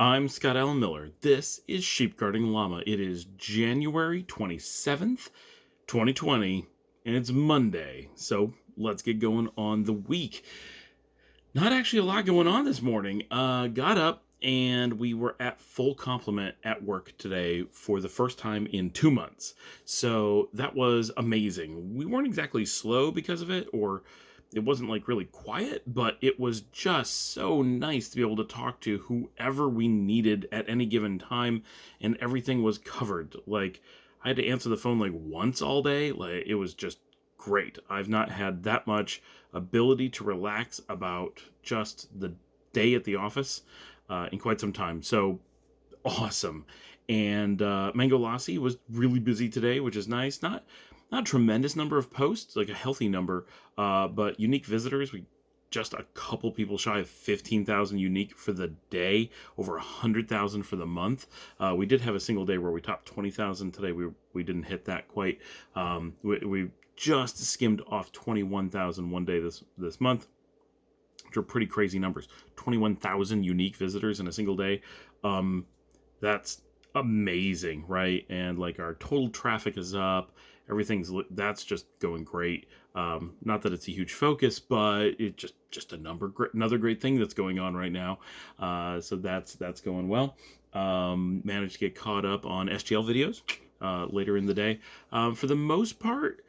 I'm Scott Allen Miller. This is Sheepguarding Llama. It is January 27th, 2020, and it's Monday. So let's get going on the week. Not actually a lot going on this morning. Got up and we were at full complement at work today for the first time in 2 months. So that was amazing. We weren't exactly slow because of it, or it wasn't like really quiet, but it was just so nice to be able to talk to whoever we needed at any given time, and everything was covered. Like, I had to answer the phone like once all day. Like, it was just great. I've not had that much ability to relax about just the day at the office in quite some time. So awesome. And Mango Lassi was really busy today, which is nice. Not a tremendous number of posts, like a healthy number, but unique visitors. We just a couple people shy of 15,000 unique for the day, over 100,000 for the month. We did have a single day where we topped 20,000 today. We didn't hit that quite. We just skimmed off 21,000 one day this month, which are pretty crazy numbers. 21,000 unique visitors in a single day. That's amazing, right? And like our total traffic is up. That's just going great. Not that it's a huge focus, but it just another great thing that's going on right now. So that's going well. Managed to get caught up on SGL videos later in the day. For the most part,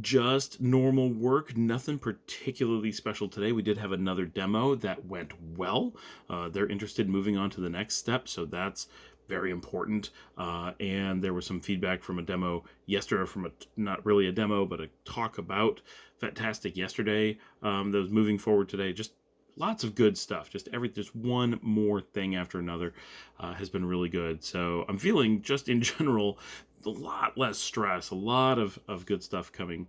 just normal work, nothing particularly special today. We did have another demo that went well. They're interested in moving on to the next step, so that's very important. And there was some feedback from a demo yesterday, not really a demo, but a talk about Fantastic yesterday that was moving forward today. Just lots of good stuff. Just one more thing after another has been really good. So I'm feeling just in general a lot less stress, a lot of good stuff coming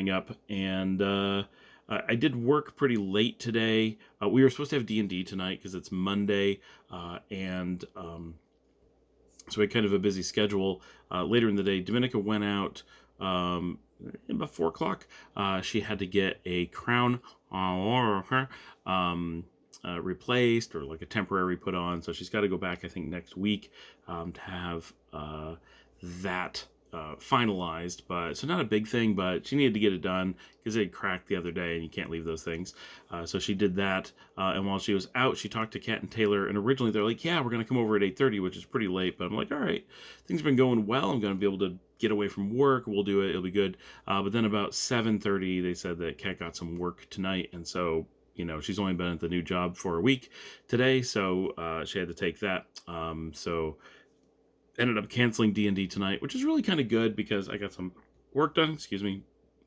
up. And I did work pretty late today. We were supposed to have D&D tonight because it's Monday, and so we had kind of a busy schedule. Later in the day, Dominica went out about 4 o'clock. She had to get a crown replaced, or like a temporary put on, so she's got to go back, I think, next week to have that finalized. But so not a big thing, but she needed to get it done because it cracked the other day and you can't leave those things. So she did that, and while she was out, she talked to Kat and Taylor, and originally they're like, yeah, we're going to come over at 8:30, which is pretty late, but I'm like, all right, things have been going well, I'm going to be able to get away from work, we'll do it, it'll be good. But then about 7:30 they said that Kat got some work tonight, and so she's only been at the new job for a week today, so she had to take that. So ended up canceling D&D tonight, which is really kind of good because I got some work done,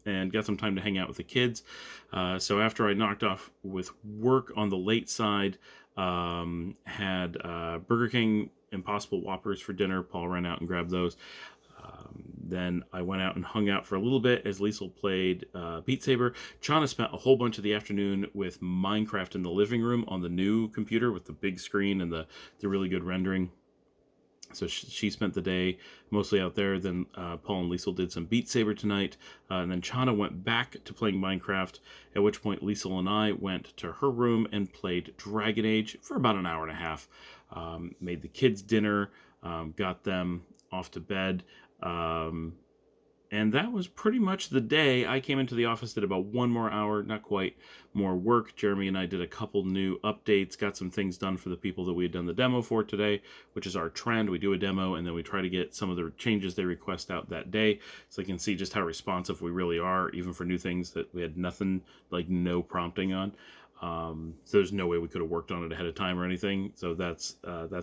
and got some time to hang out with the kids. So after I knocked off with work on the late side, had Burger King Impossible Whoppers for dinner. Paul ran out and grabbed those. Then I went out and hung out for a little bit as Liesel played Beat Saber. Chana spent a whole bunch of the afternoon with Minecraft in the living room on the new computer with the big screen and the really good rendering. So she spent the day mostly out there. Then Paul and Liesel did some Beat Saber tonight. And then Chana went back to playing Minecraft, at which point Liesel and I went to her room and played Dragon Age for about an hour and a half. Made the kids dinner, got them off to bed. And that was pretty much the day. I came into the office, did about 1 more hour, not quite, more work. Jeremy and I did a couple new updates, got some things done for the people that we had done the demo for today, which is our trend. We do a demo, and then we try to get some of the changes they request out that day, so you can see just how responsive we really are, even for new things that we had nothing, like no prompting on. So there's no way we could have worked on it ahead of time or anything. So that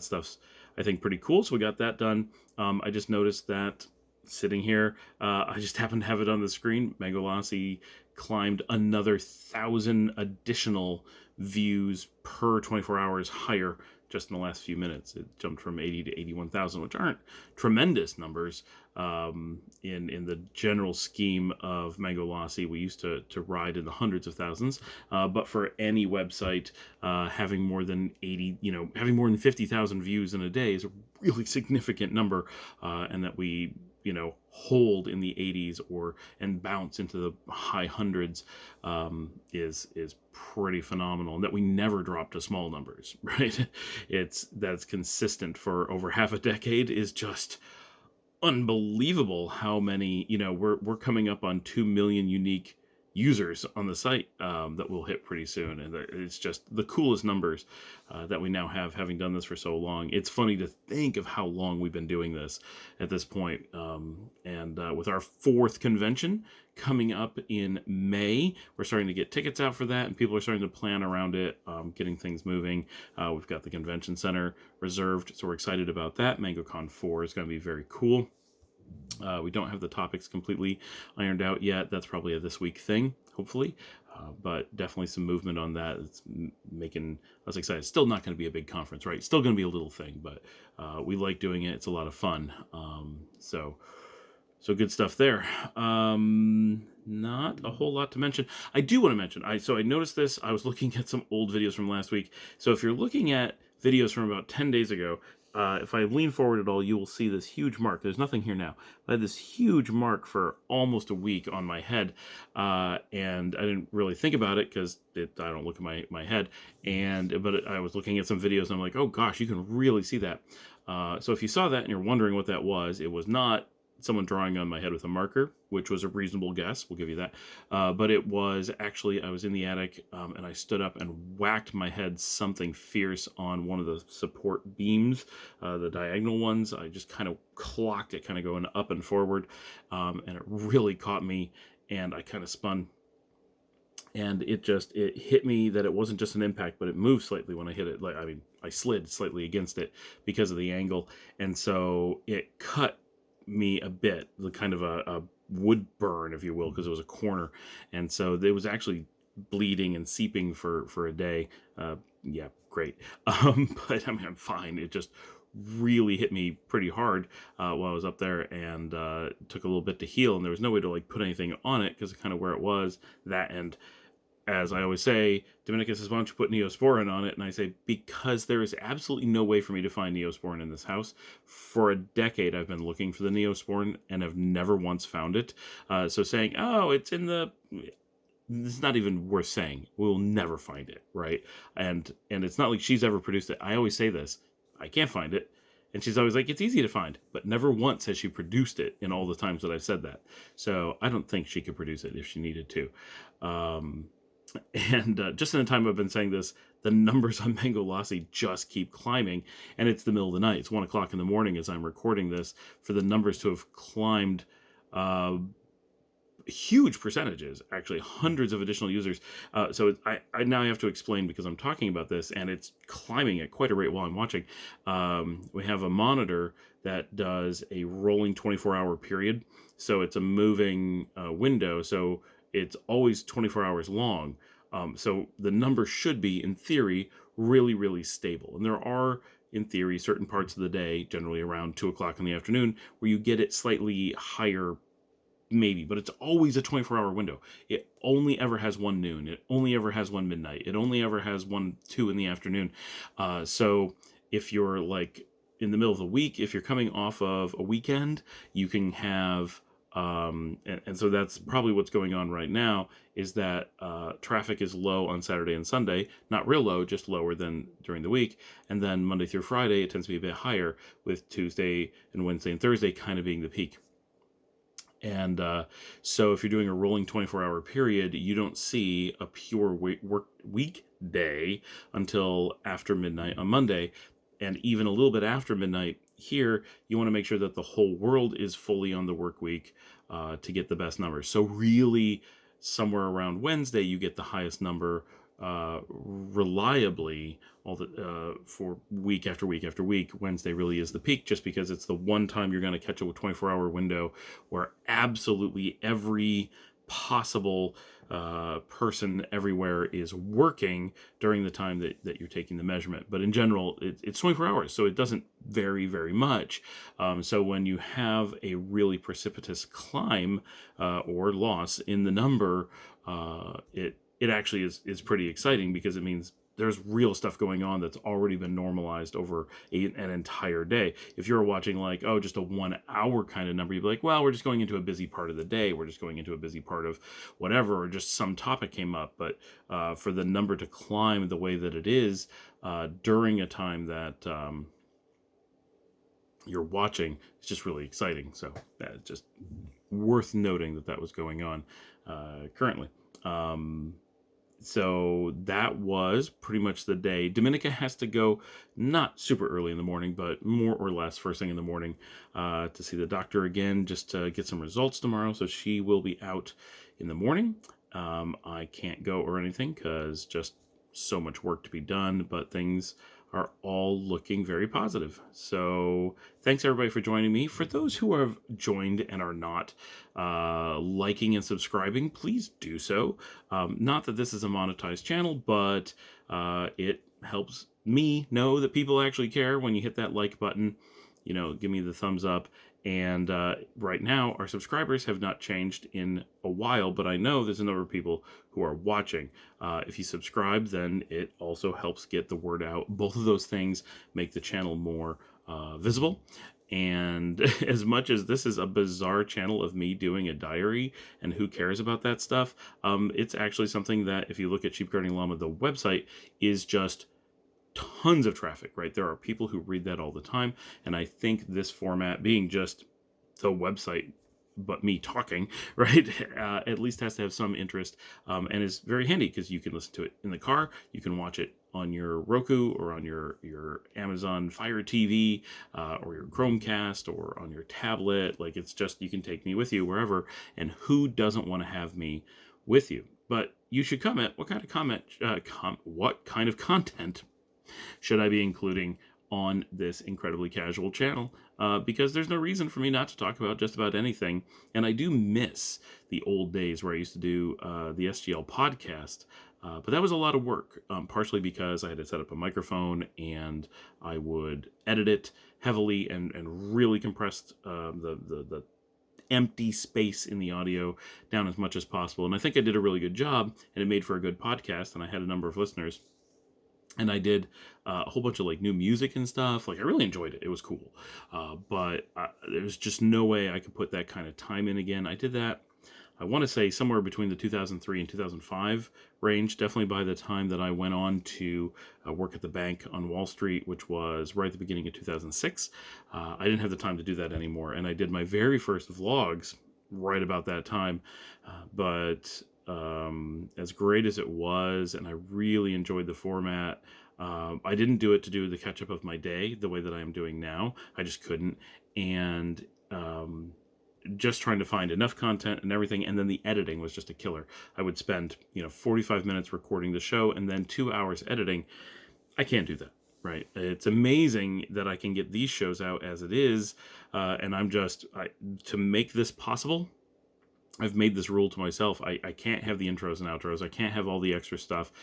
stuff's, I think, pretty cool. So we got that done. I just noticed that sitting here, I just happened to have it on the screen. Mango Lassi climbed another 1,000 additional views per 24 hours higher just in the last few minutes. It jumped from 80 to 81,000, which aren't tremendous numbers in the general scheme of Mango Lassi. We used to ride in the hundreds of thousands, but for any website, having more than 50,000 views in a day is a really significant number, and that we hold in the 80s and bounce into the high hundreds is pretty phenomenal. And that we never drop to small numbers, right? That's consistent for over half a decade is just unbelievable. How many, we're coming up on 2 million unique users on the site that we'll hit pretty soon, and it's just the coolest numbers that we now have, having done this for so long. It's funny to think of how long we've been doing this at this point. And with our 4th convention coming up in May, we're starting to get tickets out for that, and people are starting to plan around it, getting things moving. We've got the convention center reserved, so we're excited about that. MangoCon 4 is going to be very cool. We don't have the topics completely ironed out yet. That's probably a this week thing, hopefully. But definitely some movement on that. It's making us excited. It's still not going to be a big conference, right? Still going to be a little thing, but we like doing it. It's a lot of fun. So good stuff there. Not a whole lot to mention. I do want to mention, I noticed this. I was looking at some old videos from last week. So if you're looking at videos from about 10 days ago, if I lean forward at all, you will see this huge mark. There's nothing here now. I had this huge mark for almost a week on my head, and I didn't really think about it because I don't look at my head. But I was looking at some videos, and I'm like, oh gosh, you can really see that. So if you saw that and you're wondering what that was, it was not someone drawing on my head with a marker, which was a reasonable guess. We'll give you that. But it was actually, I was in the attic and I stood up and whacked my head something fierce on one of the support beams, the diagonal ones. I just kind of clocked it, kind of going up and forward. And it really caught me, and I kind of spun. And it hit me that it wasn't just an impact, but it moved slightly when I hit it. I slid slightly against it because of the angle. And so it cut me a bit, the kind of a wood burn, if you will, because it was a corner. And so it was actually bleeding and seeping for a day. Yeah, great. But I mean, I'm fine. It just really hit me pretty hard while I was up there, and took a little bit to heal, and there was no way to put anything on it because of kind of where it was, that end. As I always say, Dominica says, why don't you put Neosporin on it? And I say, because there is absolutely no way for me to find Neosporin in this house. For a decade, I've been looking for the Neosporin and have never once found it. So saying, oh, it's in the... It's not even worth saying. We'll never find it, right? And it's not like she's ever produced it. I always say this, I can't find it. And she's always like, it's easy to find. But never once has she produced it in all the times that I've said that. So I don't think she could produce it if she needed to. And just in the time I've been saying this, the numbers on Mango Lassi just keep climbing, and it's the middle of the night. It's 1 o'clock in the morning as I'm recording this, for the numbers to have climbed huge percentages, actually hundreds of additional users. So I now have to explain, because I'm talking about this and it's climbing at quite a rate while I'm watching. We have a monitor that does a rolling 24-hour period. So it's a moving window. So it's always 24 hours long. So the number should be, in theory, really, really stable. And there are, in theory, certain parts of the day, generally around 2 o'clock in the afternoon, where you get it slightly higher, maybe, but it's always a 24-hour window. It only ever has one noon. It only ever has one midnight. It only ever has 2 in the afternoon. So if you're in the middle of the week, if you're coming off of a weekend, you can have... and so that's probably what's going on right now, is that traffic is low on Saturday and Sunday, not real low, just lower than during the week. And then Monday through Friday, it tends to be a bit higher, with Tuesday and Wednesday and Thursday kind of being the peak. And so if you're doing a rolling 24-hour period, you don't see a pure work weekday until after midnight on Monday. And even a little bit after midnight here, you want to make sure that the whole world is fully on the work week to get the best numbers. So really, somewhere around Wednesday, you get the highest number reliably for week after week after week. Wednesday really is the peak, just because it's the one time you're going to catch a 24-hour window where absolutely every possible person everywhere is working during the time that you're taking the measurement. But in general, it's 24 hours, so it doesn't vary very much. So when you have a really precipitous climb or loss in the number, it actually is pretty exciting, because it means there's real stuff going on that's already been normalized over an entire day. If you're watching like, oh, just a 1 hour kind of number, you'd be like, well, we're just going into a busy part of the day. We're just going into a busy part of whatever, or just some topic came up. But for the number to climb the way that it is during a time that you're watching, it's just really exciting. So that's just worth noting that was going on currently. So that was pretty much the day. Dominica has to go not super early in the morning, but more or less first thing in the morning to see the doctor again, just to get some results tomorrow. So she will be out in the morning. I can't go or anything because just so much work to be done, but things are all looking very positive. So thanks everybody for joining me. For those who have joined and are not liking and subscribing, please do so. Not that this is a monetized channel, but it helps me know that people actually care when you hit that like button. Give me the thumbs up. And right now, our subscribers have not changed in a while, but I know there's a number of people who are watching. If you subscribe, then it also helps get the word out. Both of those things make the channel more visible. And as much as this is a bizarre channel of me doing a diary, and who cares about that stuff, it's actually something that, if you look at Sheep Guarding Llama, the website is just tons of traffic, right? There are people who read that all the time. And I think this format, being just the website, but me talking, right, at least has to have some interest, and is very handy because you can listen to it in the car. You can watch it on your Roku or on your Amazon Fire TV or your Chromecast or on your tablet. Like, it's just, you can take me with you wherever. And who doesn't want to have me with you? But you should comment. What kind of content should I be including on this incredibly casual channel? Because there's no reason for me not to talk about just about anything. And I do miss the old days where I used to do the SGL podcast. But that was a lot of work, partially because I had to set up a microphone and I would edit it heavily and really compress the empty space in the audio down as much as possible. And I think I did a really good job, and it made for a good podcast, and I had a number of listeners. And I did a whole bunch of like new music and stuff. Like, I really enjoyed it. It was cool. But there was just no way I could put that kind of time in again. I did that, I want to say, somewhere between the 2003 and 2005 range. Definitely by the time that I went on to work at the bank on Wall Street, which was right at the beginning of 2006. I didn't have the time to do that anymore. And I did my very first vlogs right about that time. But as great as it was, and I really enjoyed the format, I didn't do it to do the catch up of my day the way that I am doing now. I just couldn't. And just trying to find enough content and everything, and then the editing was just a killer. I would spend 45 minutes recording the show and then 2 hours editing. I can't do that, right? It's amazing that I can get these shows out as it is, and to make this possible, I've made this rule to myself. I can't have the intros and outros. I can't have all the extra stuff.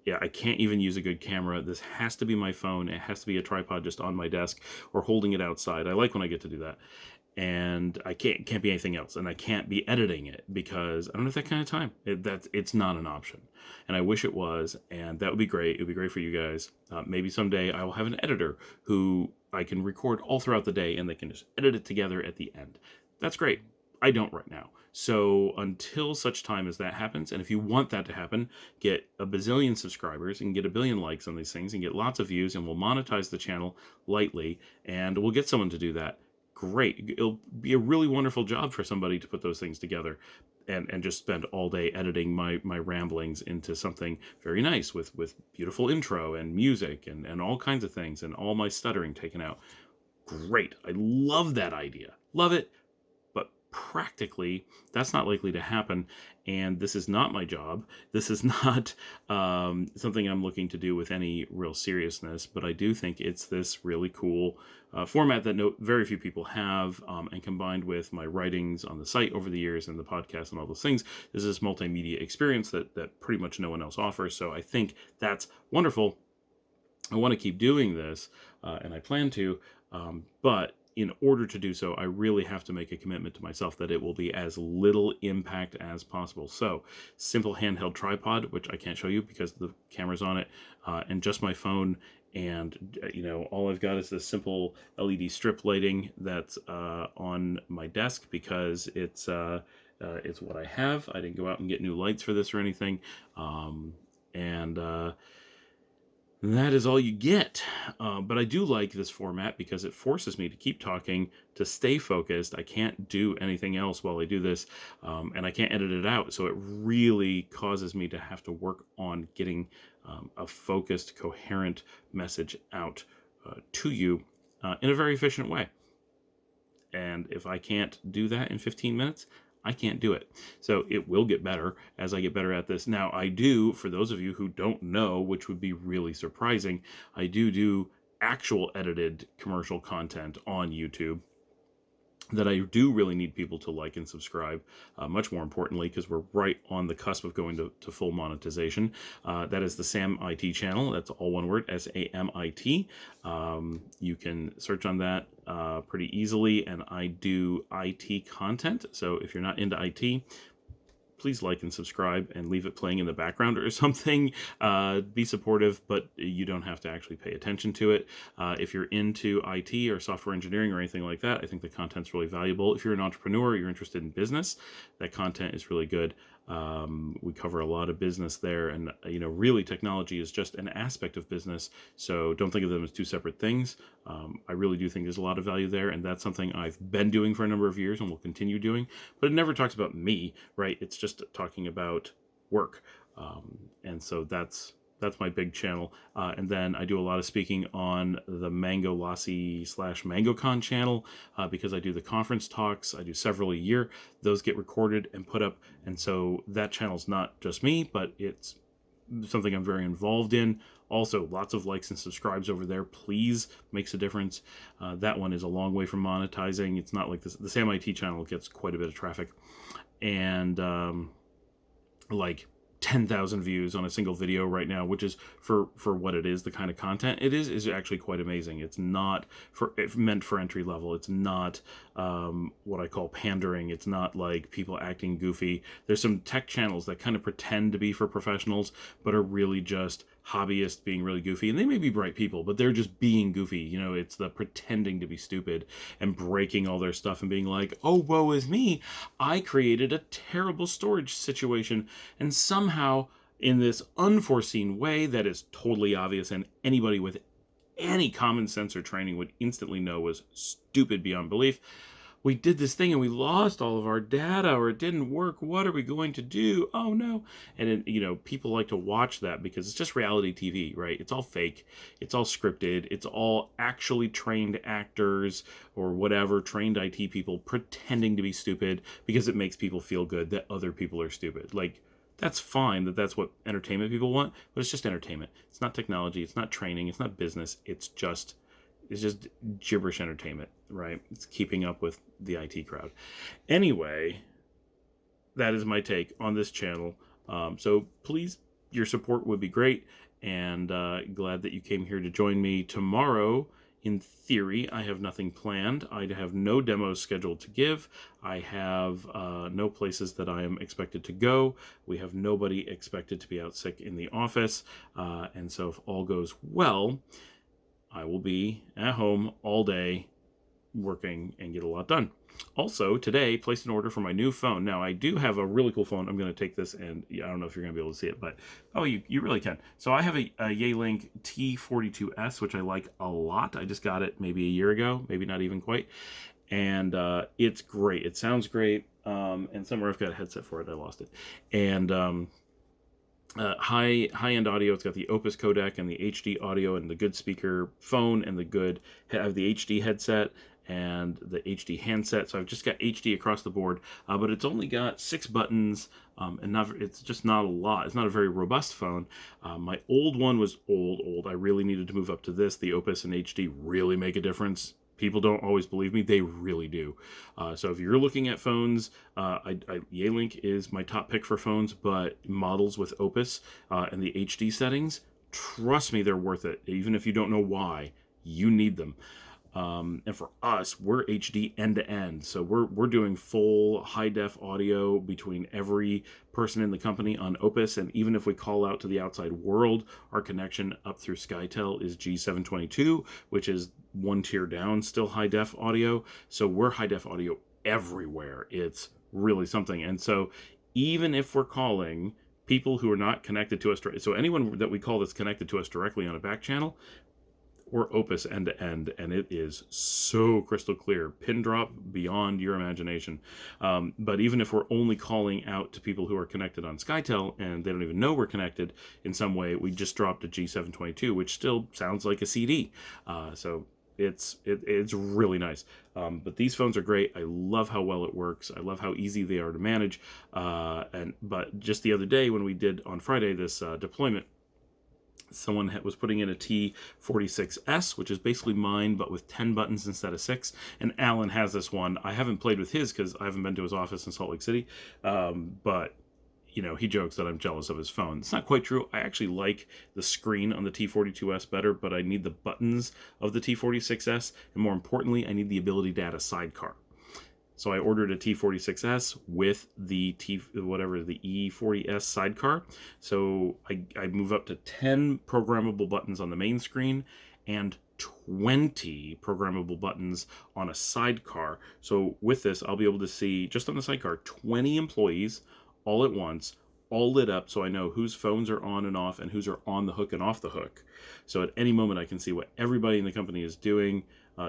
Yeah, I can't even use a good camera. This has to be my phone. It has to be a tripod just on my desk or holding it outside. I like when I get to do that. And I can't be anything else. And I can't be editing it because I don't have that kind of time. It's not an option. And I wish it was. And that would be great. It would be great for you guys. Maybe someday I will have an editor who I can record all throughout the day and they can just edit it together at the end. That's great. I don't right now. So until such time as that happens, and if you want that to happen, get a bazillion subscribers and get a billion likes on these things and get lots of views, and we'll monetize the channel lightly, and we'll get someone to do that. Great. It'll be a really wonderful job for somebody to put those things together and just spend all day editing my ramblings into something very nice with beautiful intro and music and all kinds of things and all my stuttering taken out. Great. I love that idea. Love it. Practically, that's not likely to happen, and this is not my job. This is not something I'm looking to do with any real seriousness, but I do think it's this really cool format that very few people have, and combined with my writings on the site over the years and the podcast and all those things, this is this multimedia experience that pretty much no one else offers, so I think that's wonderful. I want to keep doing this, and I plan to, but in order to do so, I really have to make a commitment to myself that it will be as little impact as possible. So, simple handheld tripod, which I can't show you because the camera's on it, and just my phone. And, all I've got is this simple LED strip lighting that's on my desk because it's what I have. I didn't go out and get new lights for this or anything. And that is all you get. But I do like this format because it forces me to keep talking, to stay focused. I can't do anything else while I do this, and I can't edit it out. So it really causes me to have to work on getting a focused, coherent message out to you in a very efficient way. And if I can't do that in 15 minutes, I can't do it. So it will get better as I get better at this. Now, I do, for those of you who don't know, which would be really surprising, I do actual edited commercial content on YouTube that I do really need people to like and subscribe, much more importantly, because we're right on the cusp of going to full monetization. That is the Sam IT channel. That's all one word, SAMIT. You can search on that pretty easily, and I do IT content. So if you're not into IT, please like and subscribe and leave it playing in the background or something. Be supportive, but you don't have to actually pay attention to it. If you're into IT or software engineering or anything like that, I think the content's really valuable. If you're an entrepreneur, you're interested in business, that content is really good. We cover a lot of business there, and really technology is just an aspect of business, so don't think of them as two separate things. I really do think there's a lot of value there, and that's something I've been doing for a number of years and will continue doing, but it never talks about me, right? It's just talking about work, and so that's my big channel. And then I do a lot of speaking on the Mango Lassie / MangoCon channel because I do the conference talks. I do several a year. Those get recorded and put up. And so that channel's not just me, but it's something I'm very involved in. Also, lots of likes and subscribes over there. Please, makes a difference. That one is a long way from monetizing. It's not like this. The Sam IT channel gets quite a bit of traffic. And like 10,000 views on a single video right now, which is for what it is, the kind of content it is actually quite amazing. It's not meant for entry level. It's not what I call pandering. It's not like people acting goofy. There's some tech channels that kind of pretend to be for professionals, but are really just hobbyists being really goofy, and they may be bright people, but they're just being goofy. It's the pretending to be stupid and breaking all their stuff and being like, oh, woe is me, I created a terrible storage situation, and somehow in this unforeseen way that is totally obvious and anybody with any common sense or training would instantly know was stupid beyond belief, we did this thing and we lost all of our data, or it didn't work. What are we going to do? Oh no. And people like to watch that because it's just reality TV, right? It's all fake. It's all scripted. It's all actually trained actors or whatever, trained IT people pretending to be stupid because it makes people feel good that other people are stupid. Like, that's fine that's what entertainment people want, but it's just entertainment. It's not technology. It's not training. It's not business. It's just gibberish entertainment, right? It's keeping up with the IT crowd. Anyway, that is my take on this channel. So please, your support would be great, and glad that you came here to join me tomorrow. In theory, I have nothing planned. I have no demos scheduled to give. I have no places that I am expected to go. We have nobody expected to be out sick in the office. And so if all goes well, I will be at home all day working and get a lot done. Also, today, placed an order for my new phone. Now, I do have a really cool phone. I'm going to take this, and I don't know if you're going to be able to see it, but you really can. So I have a Yealink T42S, which I like a lot. I just got it maybe a year ago, maybe not even quite. And it's great. It sounds great. And somewhere I've got a headset for it. I lost it. And high-end audio. It's got the Opus codec and the HD audio and the good speaker phone and I have the HD headset and the HD handset. So I've just got HD across the board, but it's only got 6 buttons, and it's just not a lot. It's not a very robust phone. My old one was old. I really needed to move up to this. The Opus and HD really make a difference. People don't always believe me. They really do. So if you're looking at phones, Yealink is my top pick for phones, but models with Opus and the HD settings, trust me, they're worth it. Even if you don't know why, you need them. And for us, we're HD end to end. So we're doing full high def audio between every person in the company on Opus. And even if we call out to the outside world, our connection up through SkyTel is G722, which is one tier down, still high def audio. So we're high def audio everywhere. It's really something. And so even if we're calling people who are not connected to us, so anyone that we call that's connected to us directly on a back channel, or Opus end to end, and it is so crystal clear, pin drop beyond your imagination. But even if we're only calling out to people who are connected on SkyTel and they don't even know we're connected in some way, we just dropped a G722, which still sounds like a CD. So it's really nice. But these phones are great. I love how well it works. I love how easy they are to manage. But just the other day when we did on Friday this deployment, someone was putting in a T46S, which is basically mine, but with 10 buttons instead of 6. And Alan has this one. I haven't played with his because I haven't been to his office in Salt Lake City. But, he jokes that I'm jealous of his phone. It's not quite true. I actually like the screen on the T42S better, but I need the buttons of the T46S. And more importantly, I need the ability to add a sidecar. So I ordered a T46S with the E40S sidecar. So I move up to 10 programmable buttons on the main screen and 20 programmable buttons on a sidecar. So with this, I'll be able to see, just on the sidecar, 20 employees all at once, all lit up, so I know whose phones are on and off and whose are on the hook and off the hook. So at any moment I can see what everybody in the company is doing.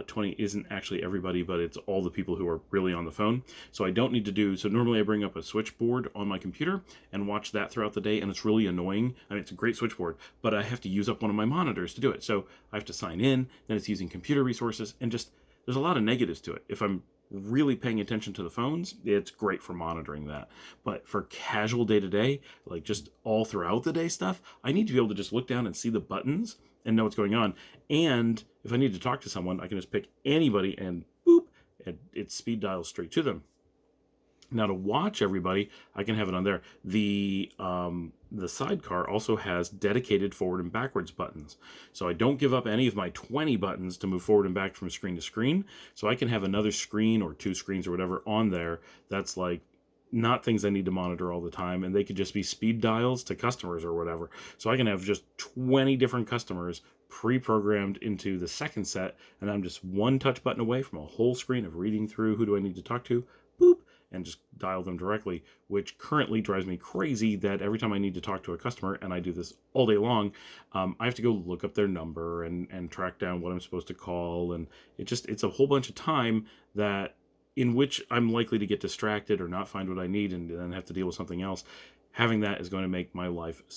20 isn't actually everybody, but it's all the people who are really on the phone. So I don't need to do, so normally I bring up a switchboard on my computer and watch that throughout the day, and it's really annoying. I mean, it's a great switchboard, but I have to use up one of my monitors to do it. So I have to sign in, then it's using computer resources, and just, there's a lot of negatives to it. If I'm really paying attention to the phones, it's great for monitoring that. But for casual day-to-day, like just all throughout the day stuff, I need to be able to just look down and see the buttons and know what's going on. And if I need to talk to someone, I can just pick anybody and boop, and it speed dials straight to them. Now to watch everybody, I can have it on there. The sidecar also has dedicated forward and backwards buttons. So I don't give up any of my 20 buttons to move forward and back from screen to screen. So I can have another screen or two screens or whatever on there that's like not things I need to monitor all the time, and they could just be speed dials to customers or whatever. So I can have just 20 different customers pre-programmed into the second set, and I'm just one touch button away from a whole screen of reading through who do I need to talk to, boop, and just dial them directly, which currently drives me crazy that every time I need to talk to a customer, and I do this all day long, I have to go look up their number and track down what I'm supposed to call, and it's a whole bunch of time that in which I'm likely to get distracted or not find what I need and then have to deal with something else. Having that is going to make my life